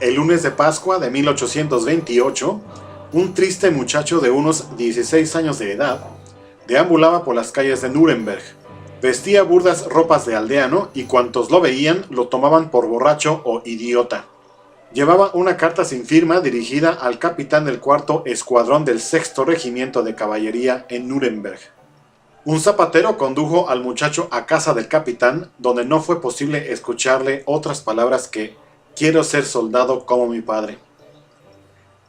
El lunes de Pascua de 1828, un triste muchacho de unos 16 años de edad deambulaba por las calles de Nuremberg. Vestía burdas ropas de aldeano y cuantos lo veían lo tomaban por borracho o idiota. Llevaba una carta sin firma dirigida al capitán del cuarto escuadrón del sexto regimiento de caballería en Nuremberg. Un zapatero condujo al muchacho a casa del capitán, donde no fue posible escucharle otras palabras que «Quiero ser soldado como mi padre».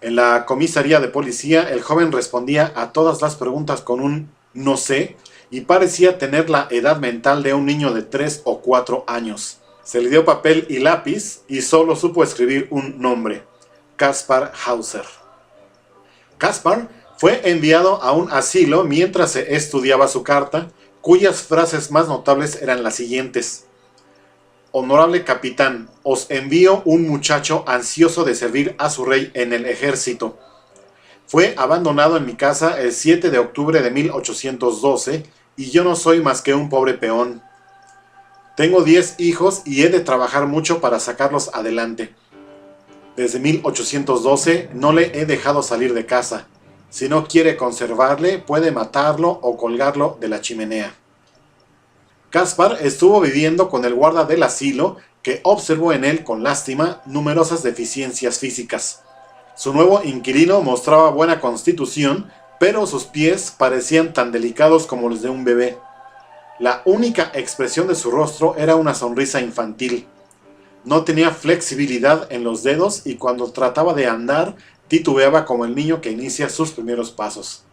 En la comisaría de policía, el joven respondía a todas las preguntas con un «no sé» y parecía tener la edad mental de un niño de 3 o 4 años. Se le dio papel y lápiz y solo supo escribir un nombre: Kaspar Hauser. Kaspar fue enviado a un asilo mientras se estudiaba su carta, cuyas frases más notables eran las siguientes: Honorable capitán, os envío un muchacho ansioso de servir a su rey en el ejército. Fue abandonado en mi casa el 7 de octubre de 1812 y yo no soy más que un pobre peón. Tengo 10 hijos y he de trabajar mucho para sacarlos adelante. Desde 1812 no le he dejado salir de casa. Si no quiere conservarle, puede matarlo o colgarlo de la chimenea. Kaspar estuvo viviendo con el guarda del asilo, que observó en él con lástima numerosas deficiencias físicas. Su nuevo inquilino mostraba buena constitución, pero sus pies parecían tan delicados como los de un bebé. La única expresión de su rostro era una sonrisa infantil. No tenía flexibilidad en los dedos y cuando trataba de andar, titubeaba como el niño que inicia sus primeros pasos.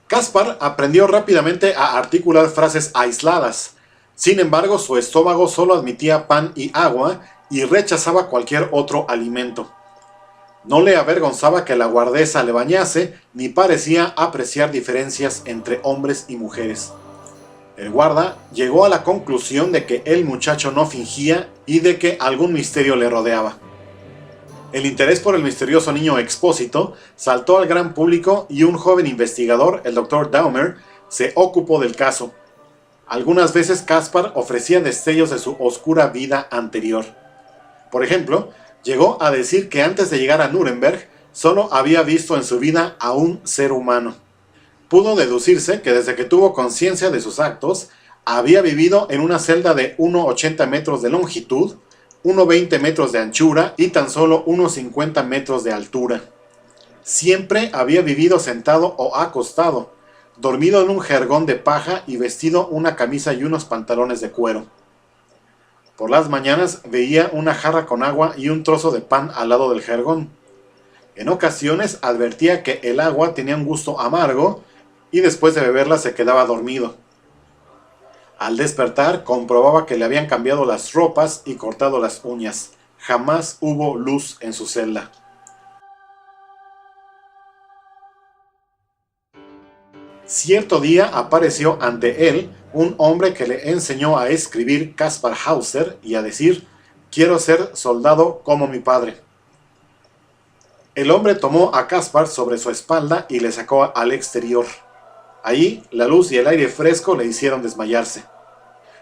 Kaspar aprendió rápidamente a articular frases aisladas. Sin embargo, su estómago solo admitía pan y agua y rechazaba cualquier otro alimento. No le avergonzaba que la guardesa le bañase, ni parecía apreciar diferencias entre hombres y mujeres. El guarda llegó a la conclusión de que el muchacho no fingía y de que algún misterio le rodeaba. El interés por el misterioso niño Expósito saltó al gran público y un joven investigador, el Dr. Daumer, se ocupó del caso. Algunas veces Kaspar ofrecía destellos de su oscura vida anterior. Por ejemplo, llegó a decir que antes de llegar a Nuremberg solo había visto en su vida a un ser humano. Pudo deducirse que desde que tuvo conciencia de sus actos, había vivido en una celda de 1,80 metros de longitud, 1,20 metros de anchura y tan solo 1,50 metros de altura. Siempre había vivido sentado o acostado, dormido en un jergón de paja y vestido una camisa y unos pantalones de cuero. Por las mañanas veía una jarra con agua y un trozo de pan al lado del jergón. En ocasiones advertía que el agua tenía un gusto amargo y después de beberla se quedaba dormido. Al despertar comprobaba que le habían cambiado las ropas y cortado las uñas. Jamás hubo luz en su celda. Cierto día apareció ante él un hombre que le enseñó a escribir Kaspar Hauser y a decir: «Quiero ser soldado como mi padre». El hombre tomó a Kaspar sobre su espalda y le sacó al exterior. Allí, la luz y el aire fresco le hicieron desmayarse.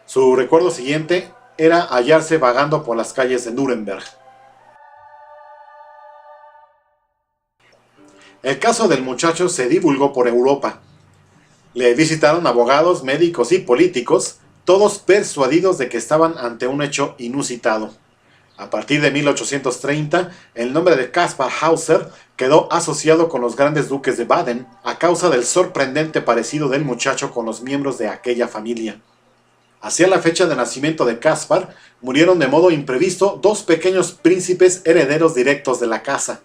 Su recuerdo siguiente era hallarse vagando por las calles de Nuremberg. El caso del muchacho se divulgó por Europa. Le visitaron abogados, médicos y políticos, todos persuadidos de que estaban ante un hecho inusitado. A partir de 1830, el nombre de Kaspar Hauser quedó asociado con los grandes duques de Baden a causa del sorprendente parecido del muchacho con los miembros de aquella familia. Hacia la fecha de nacimiento de Kaspar, murieron de modo imprevisto 2 pequeños príncipes herederos directos de la casa.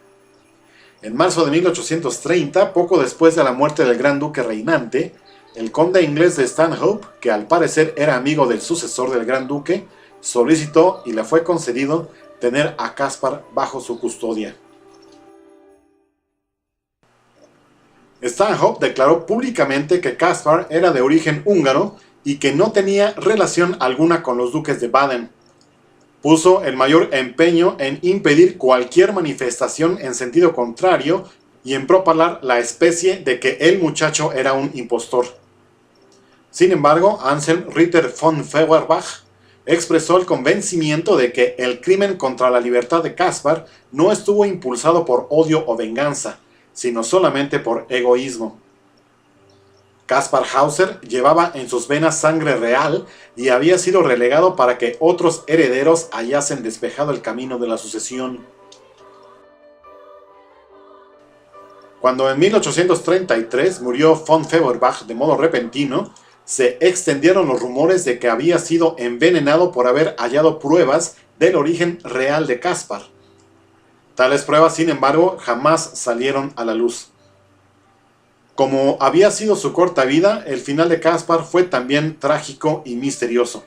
En marzo de 1830, poco después de la muerte del gran duque reinante, el conde inglés de Stanhope, que al parecer era amigo del sucesor del gran duque, solicitó y le fue concedido tener a Kaspar bajo su custodia. Stanhope declaró públicamente que Kaspar era de origen húngaro y que no tenía relación alguna con los duques de Baden. Puso el mayor empeño en impedir cualquier manifestación en sentido contrario y en propalar la especie de que el muchacho era un impostor. Sin embargo, Anselm Ritter von Feuerbach, expresó el convencimiento de que el crimen contra la libertad de Caspar no estuvo impulsado por odio o venganza, sino solamente por egoísmo. Kaspar Hauser llevaba en sus venas sangre real y había sido relegado para que otros herederos hallasen despejado el camino de la sucesión. Cuando en 1833 murió von Feuerbach de modo repentino, se extendieron los rumores de que había sido envenenado por haber hallado pruebas del origen real de Caspar. Tales pruebas, sin embargo, jamás salieron a la luz. Como había sido su corta vida, el final de Caspar fue también trágico y misterioso.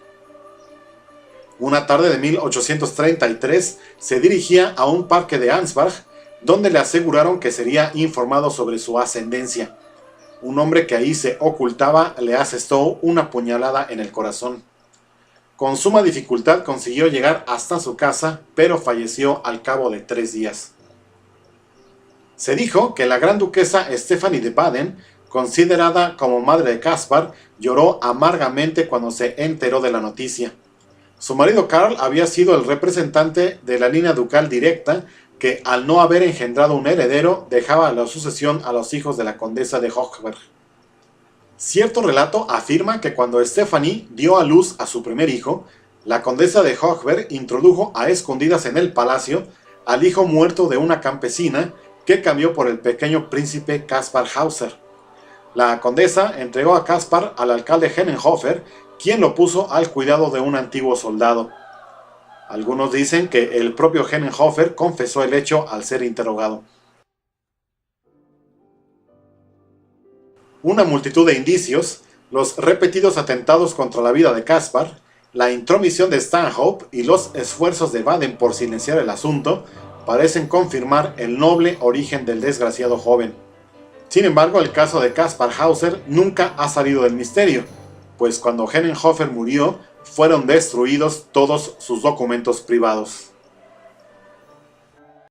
Una tarde de 1833 se dirigía a un parque de Ansbach, donde le aseguraron que sería informado sobre su ascendencia. Un hombre que ahí se ocultaba le asestó una puñalada en el corazón. Con suma dificultad consiguió llegar hasta su casa, pero falleció al cabo de 3 días. Se dijo que la gran duquesa Stephanie de Baden, considerada como madre de Caspar, lloró amargamente cuando se enteró de la noticia. Su marido Karl había sido el representante de la línea ducal directa, que al no haber engendrado un heredero, dejaba la sucesión a los hijos de la condesa de Hochberg. Cierto relato afirma que cuando Stephanie dio a luz a su primer hijo, la condesa de Hochberg introdujo a escondidas en el palacio al hijo muerto de una campesina, que cambió por el pequeño príncipe Kaspar Hauser. La condesa entregó a Caspar al alcalde Hennenhofer, quien lo puso al cuidado de un antiguo soldado. Algunos dicen que el propio Hennenhofer confesó el hecho al ser interrogado. Una multitud de indicios, los repetidos atentados contra la vida de Caspar, la intromisión de Stanhope y los esfuerzos de Baden por silenciar el asunto, parecen confirmar el noble origen del desgraciado joven. Sin embargo, el caso de Kaspar Hauser nunca ha salido del misterio, pues cuando Hennenhofer murió, fueron destruidos todos sus documentos privados.